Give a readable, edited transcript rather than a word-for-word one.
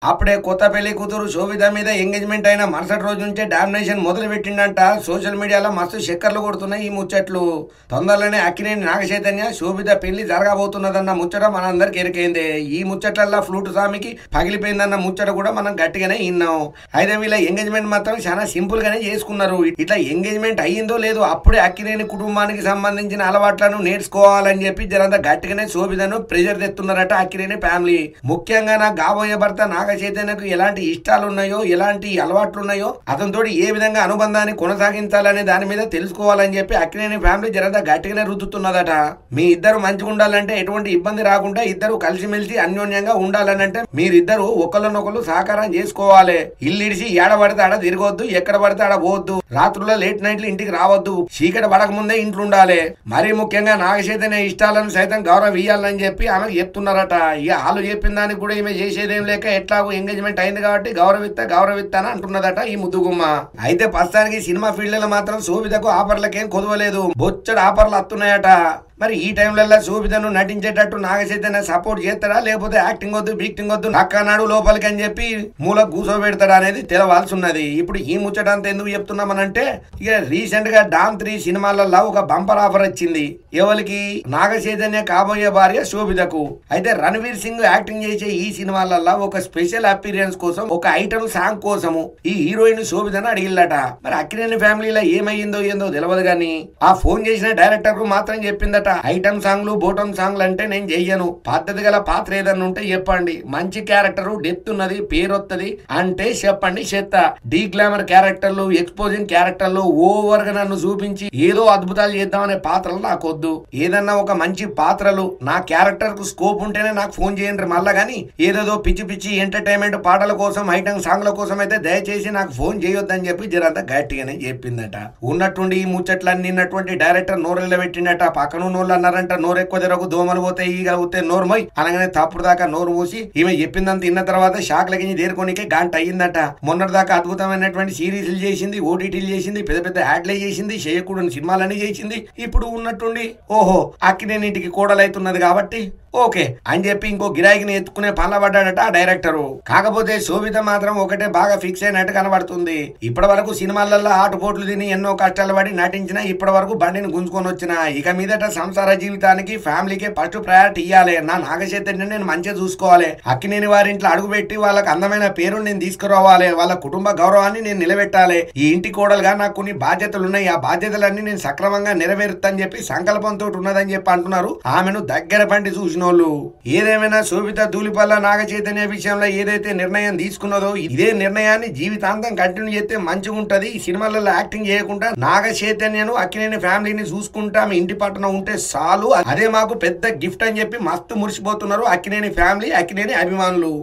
అప్పుడే కొత్త పెళ్లి కూతురు శోభిత మీద ఎంగేజ్మెంట్ అయిన మరుసటి రోజు నుంచే డామినేషన్ మొదలు పెట్టిండంట. సోషల్ మీడియాలో మస్తు చక్కర్లు కొడుతున్నాయి ఈ ముచ్చట్లు. తొందరలోనే అక్కినేని నాగచైతన్య శోభిత పెళ్లి జరగబోతున్నదన్న ముచ్చట మనందరికి ఎరికైందే. ఈ ముచ్చట్లల్లా ఫ్లూట్ స్వామికి పగిలిపోయిందన్న ముచ్చట కూడా మనం గట్టిగానే విన్నాం. అయితే వీళ్ళ ఎంగేజ్మెంట్ మాత్రం చాలా సింపుల్ గానే చేసుకున్నారు. ఇట్లా ఎంగేజ్మెంట్ అయ్యిందో లేదో అప్పుడే అక్కినేని కుటుంబానికి సంబంధించిన అలవాట్లను నేర్చుకోవాలని చెప్పి జరంతా గట్టిగానే శోభితను ప్రెజర్ తెస్తున్నారట అక్కినేని ఫ్యామిలీ. ముఖ్యంగా నా కాబోయే భర్త చైతన్యకు ఎలాంటి ఇష్టాలు ఉన్నాయో, ఎలాంటి అలవాట్లు ఉన్నాయో, అతనితో ఏ విధంగా అనుబంధాన్ని కొనసాగించాలనే దాని మీద తెలుసుకోవాలని చెప్పి అక్కినేని ఫ్యామిలీ జరంతా గట్టిగానే రుద్దుతున్నదట. మీ ఇద్దరు మంచిగా ఉండాలంటే, ఎటువంటి ఇబ్బంది రాకుండా ఇద్దరు కలిసిమెలిసి అన్యోన్యంగా ఉండాలని అంటే మీరిద్దరు ఒకళ్ళనొకళ్ళు సహకారం చేసుకోవాలి. ఇల్లిడిసి ఏడ పడితే ఆడ తిరగొద్దు, ఎక్కడ పడితే ఆడ పోవద్దు, రాత్రుల్లో లేట్ నైట్లు ఇంటికి రావద్దు, చీకటి పడక ముందే ఇంట్లో ఉండాలి. మరీ ముఖ్యంగా నాగచైతన్య ఇష్టాలను సైతం గౌరవియాలని చెప్పి ఆమె చెప్తున్నారట. ఇక వాళ్ళు చెప్పిన దానికి కూడా ఈమె చేసేదేం లేక ఎట్లా ఎంగేజ్మెంట్ అయింది కాబట్టి గౌరవిస్తాను అంటున్నదట ఈ ముద్దుగుమ్మ. అయితే ప్రస్తుతానికి సినిమా ఫీల్డ్ లో మాత్రం శోభితకు ఆఫర్లకేం కొదవలేదు, బొచ్చడు ఆఫర్లు వస్తున్నాయట. మరి ఈ టైంలలో శోభితను నటించేటట్టు నాగచైతన్య సపోర్ట్ చేస్తాడా, లేకపోతే యాక్టింగ్ వద్దు బీక్టింగ్ వద్దు నక్కనాడు లోపలికి అని చెప్పి మూల కూర్చోబెడతాడా అనేది తెలవాల్సి ఉన్నది. ఇప్పుడు ఈ ముచ్చట అంతా ఎందుకు చెప్తున్నామనంటే, ఇక రీసెంట్ గా డామ్ 3 సినిమాలలో ఒక బంపర్ ఆఫర్ వచ్చింది. ఎవరికి? నాగచైతన్య కాబోయే భార్య శోభితకు. అయితే రణవీర్ సింగ్ యాక్టింగ్ చేసే ఈ సినిమాలలో ఒక స్పెషల్ అపీరియన్స్ కోసం, ఒక ఐటమ్ సాంగ్ కోసము ఈ హీరోయిన్ శోభితను అడిగిల్లట. మరి అక్కినేని ఫ్యామిలీలో ఏమయ్యిందో ఏందో తెలియదు గానీ ఆ ఫోన్ చేసిన డైరెక్టర్ కు మాత్రం చెప్పిందట, ఐటమ్ సాంగ్లు బోటం సాంగ్లు అంటే నేను చెయ్యను, పద్ధతి గల పాత్ర ఏదన్నా ఉంటే చెప్పండి, మంచి క్యారెక్టర్ డెప్త్ ఉన్నది, పేరొత్తది అంటే చెప్పండి చేత్తా. డీ గ్లామర్ క్యారెక్టర్లు, ఎక్స్పోజింగ్ క్యారెక్టర్లు ఓవర్ గా నన్ను చూపించి ఏదో అద్భుతాలు చేద్దామనే పాత్రలు నాకు వద్దు. ఏదన్నా ఒక మంచి పాత్రలు నా క్యారెక్టర్ కు స్కోప్ ఉంటేనే నాకు ఫోన్ చేయండి. మళ్ళా గానీ ఏదేదో పిచ్చి పిచ్చి ఎంటర్టైన్మెంట్ పాటల కోసం, ఐటమ్ సాంగ్ల కోసం అయితే దయచేసి నాకు ఫోన్ చేయొద్దని చెప్పి జరంతా గట్టిగానే చెప్పిందట. ఉన్నట్టుండి ఈ ముచ్చట్లన్నీ నిన్నటువంటి డైరెక్టర్ నోరెళ్ళ పెట్టిండట. పక్కన నోళ్ళు అన్నారంట, నోరు ఎక్కువ జరకు దోమలు పోతాయి, ఈగలుగుతాయి, నోరుమోయ్ అనగానే తప్పుడు దాకా నోరు మూసి ఈమె చెప్పిందంత తిన్న తర్వాత షాక్లకి దేరుకోనికే గంట అయ్యిందట. మొన్నటి దాకా అద్భుతమైనటువంటి సిరీస్లు చేసింది, ఓటీటీలు చేసింది, పెద్ద పెద్ద యాడ్లే చేసింది, చేయకూడని సినిమాలన్నీ చేసింది. ఇప్పుడు ఉన్నట్టుండి ఓహో అక్కినేని ఇంటికి కోడలైతున్నది కాబట్టి ఓకే అని చెప్పి ఇంకో గిరాయిని ఎత్తుకునే పనుల పడ్డాడట ఆ డైరెక్టరు. కాకపోతే శోభిత మాత్రం ఒకటే బాగా ఫిక్స్ అయినట్టు కనబడుతుంది. ఇప్పటి వరకు సినిమాలలో ఆటుపోట్లు తిని ఎన్నో కష్టాలు పడి నటించిన, ఇప్పటి వరకు బండిని గుంజుకొని వచ్చిన, ఇక మీదట సంసార జీవితానికి ఫ్యామిలీకే ఫస్ట్ ప్రయారిటీ ఇవ్వాలి. నా నాగచైతన్యం నేను మంచిగా చూసుకోవాలి, అక్కినేని వారింట్లో అడుగుపెట్టి వాళ్ళకి అందమైన పేరు నేను తీసుకురావాలి, వాళ్ళ కుటుంబ గౌరవాన్ని నేను నిలబెట్టాలి, ఈ ఇంటి కోడలుగా నాకు కొన్ని బాధ్యతలు ఉన్నాయి, ఆ బాధ్యతలన్నీ నేను సక్రమంగా నెరవేరుతాని చెప్పి సంకల్పంతో ఉన్నదని చెప్పి అంటున్నారు ఆమెను దగ్గర పండి చూసిన. ఏదేమైనా శోభిత ధూళిపల్ల నాగచైతన్య విషయంలో ఏదైతే నిర్ణయం తీసుకున్నదో ఇదే నిర్ణయాన్ని జీవితాంతం కంటిన్యూ చేస్తే మంచిగా ఉంటది. ఈ సినిమాలలో యాక్టింగ్ చేయకుండా నాగచైతన్యను అక్కినేని ఫ్యామిలీని చూసుకుంటా మీ ఇంటి పట్టున ఉంటే చాలు, అదే మాకు పెద్ద గిఫ్ట్ అని చెప్పి మస్తు మురిసిపోతున్నారు అక్కినేని ఫ్యామిలీ, అక్కినేని అభిమానులు.